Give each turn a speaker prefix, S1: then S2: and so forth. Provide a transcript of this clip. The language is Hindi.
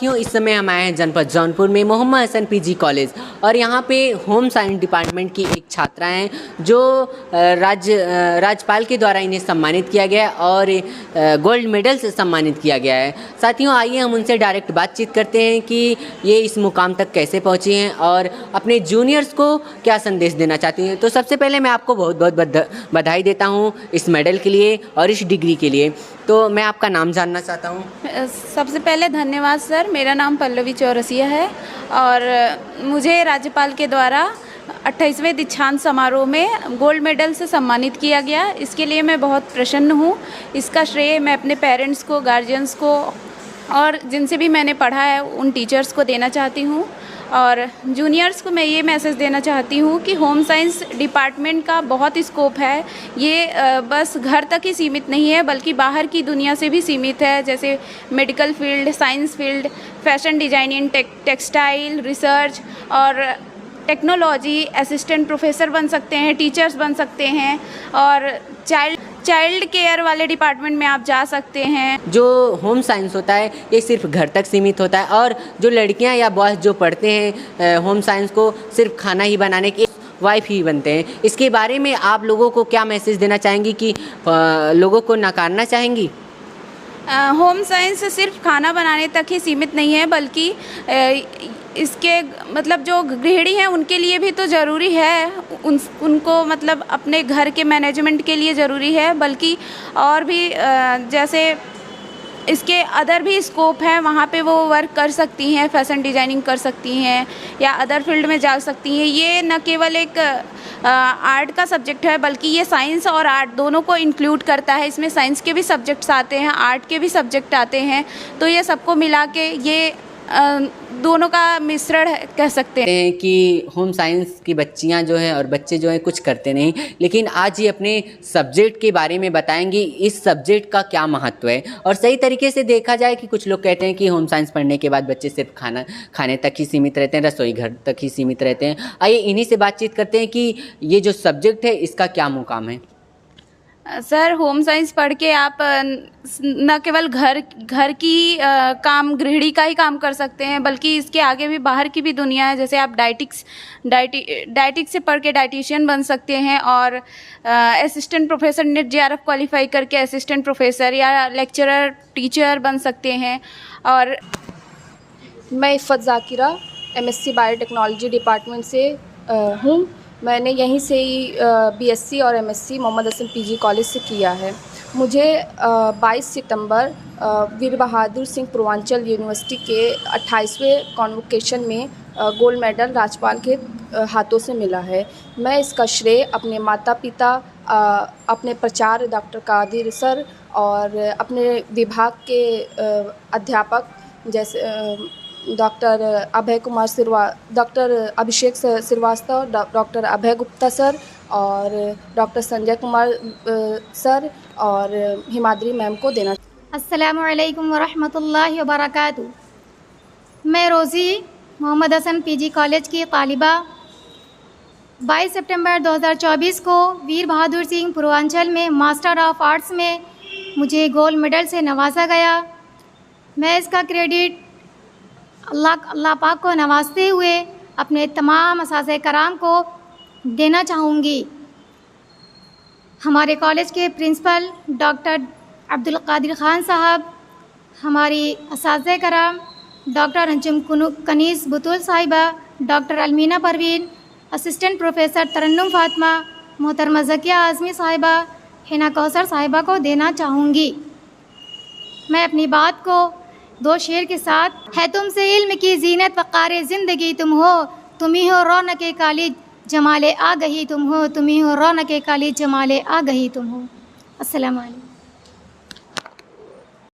S1: साथियों, इस समय हम आए हैं जनपद जौनपुर में मोहम्मद हसन पीजी कॉलेज और यहाँ पे होम साइंस डिपार्टमेंट की एक छात्रा हैं जो राज्यपाल के द्वारा इन्हें सम्मानित किया गया है और गोल्ड मेडल से सम्मानित किया गया है। साथियों, आइए हम उनसे डायरेक्ट बातचीत करते हैं कि ये इस मुकाम तक कैसे पहुँची हैं और अपने जूनियर्स को क्या संदेश देना चाहती हैं। तो सबसे पहले मैं आपको बहुत बहुत बधाई देता हूँ इस मेडल के लिए और इस डिग्री के लिए। तो मैं आपका नाम जानना चाहता हूँ।
S2: सबसे पहले धन्यवाद सर। मेरा नाम पल्लवी चौरसिया है और मुझे राज्यपाल के द्वारा 28वें दीक्षांत समारोह में गोल्ड मेडल से सम्मानित किया गया। इसके लिए मैं बहुत प्रसन्न हूँ। इसका श्रेय मैं अपने पेरेंट्स को, गार्जियंस को और जिनसे भी मैंने पढ़ा है उन टीचर्स को देना चाहती हूँ। और जूनियर्स को मैं ये मैसेज देना चाहती हूँ कि होम साइंस डिपार्टमेंट का बहुत स्कोप है। ये बस घर तक ही सीमित नहीं है बल्कि बाहर की दुनिया से भी सीमित है, जैसे medical field, science field, fashion designing, textile, research और टेक्नोलॉजी। असिस्टेंट प्रोफेसर बन सकते हैं, टीचर्स बन सकते हैं और चाइल्ड केयर वाले डिपार्टमेंट में आप जा सकते हैं।
S1: जो होम साइंस होता है ये सिर्फ घर तक सीमित होता है और जो लड़कियां या बॉयज़ जो पढ़ते हैं होम साइंस को सिर्फ खाना ही बनाने की वाइफ ही बनते हैं। इसके बारे में आप लोगों को क्या मैसेज देना चाहेंगी कि लोगों को नकारना चाहेंगी?
S2: होम साइंस सिर्फ खाना बनाने तक ही सीमित नहीं है बल्कि इसके मतलब जो गृहिणी हैं उनके लिए भी तो ज़रूरी है। उनको मतलब अपने घर के मैनेजमेंट के लिए ज़रूरी है, बल्कि और भी जैसे इसके अदर भी स्कोप है, वहाँ पे वो वर्क कर सकती हैं, फैशन डिज़ाइनिंग कर सकती हैं या अदर फील्ड में जा सकती हैं। ये न केवल एक आर्ट का सब्जेक्ट है बल्कि ये साइंस और आर्ट दोनों को इंक्लूड करता है। इसमें साइंस के भी सब्जेक्ट्स आते हैं, आर्ट के भी सब्जेक्ट आते हैं, तो ये सबको मिला के ये दोनों का मिश्रण कह सकते
S1: हैं कि होम साइंस की बच्चियां जो हैं और बच्चे जो हैं कुछ करते नहीं, लेकिन आज ये अपने सब्जेक्ट के बारे में बताएंगी इस सब्जेक्ट का क्या महत्व है। और सही तरीके से देखा जाए कि कुछ लोग कहते हैं कि होम साइंस पढ़ने के बाद बच्चे सिर्फ खाने तक ही सीमित रहते हैं, रसोई घर तक ही सीमित रहते हैं। आइए इन्हीं से बातचीत करते हैं कि ये जो सब्जेक्ट है इसका क्या मुकाम है।
S2: सर, होम साइंस पढ़ के आप न केवल घर की काम, गृहिणी का ही काम कर सकते हैं बल्कि इसके आगे भी बाहर की भी दुनिया है। जैसे आप डाइटिक्स से पढ़ के डाइटिशियन बन सकते हैं और assistant professor NET JRF qualify करके असिस्टेंट प्रोफेसर या लेक्चरर, टीचर बन सकते हैं। और
S3: मैं Iffat Zakira MSc biotechnology department से हूँ। मैंने यहीं से ही BSc और MSc Mohammad Hasan PG college से किया है। मुझे 22 सितंबर वीर बहादुर सिंह पूर्वांचल यूनिवर्सिटी के 28वें कॉन्वोकेशन में गोल्ड मेडल राज्यपाल के हाथों से मिला है। मैं इसका श्रेय अपने माता पिता, अपने प्राचार्य डॉक्टर कादिर सर और अपने विभाग के अध्यापक जैसे डॉक्टर अभिषेक श्रीवास्तव, डॉक्टर अभय गुप्ता सर और डॉक्टर संजय कुमार सर और हिमाद्री मैम को देना।
S4: अस्सलामु अलैकुम वरहमतुल्लाहि वबरकातुहू। मैं रोज़ी मोहम्मद हसन PG कॉलेज की तालिबा। 22 सितंबर 2024 को वीर बहादुर सिंह पूर्वांचल में मास्टर ऑफ आर्ट्स में मुझे गोल्ड मेडल से नवाजा गया। मैं इसका क्रेडिट अल्लाह पाक को नवाजते हुए अपने तमाम असातिज़े कराम को देना चाहूँगी। हमारे कॉलेज के प्रिंसिपल डॉक्टर अब्दुल कादिर ख़ान साहब, हमारी असातिज़े कराम डॉक्टर अंजुम कनीज़ बुतुल साहिबा, doctor Almina Parveen, assistant professor तरन्नुम फ़ातिमा, मोहतरमा ज़किया आज़मी साहिबा, हिना कौसर साहिबा को देना चाहूँगी। मैं अपनी बात को 2 शेर के साथ है। तुमसे इल्म की जीनत वक़ारे ज़िंदगी तुम हो, तुम्ही हो रौनक़े काली जमाले आ गही तुम हो, तुम्ही हो रौनक़े काली जमाले आ गही तुम हो। अस्सलामु अलैकुम।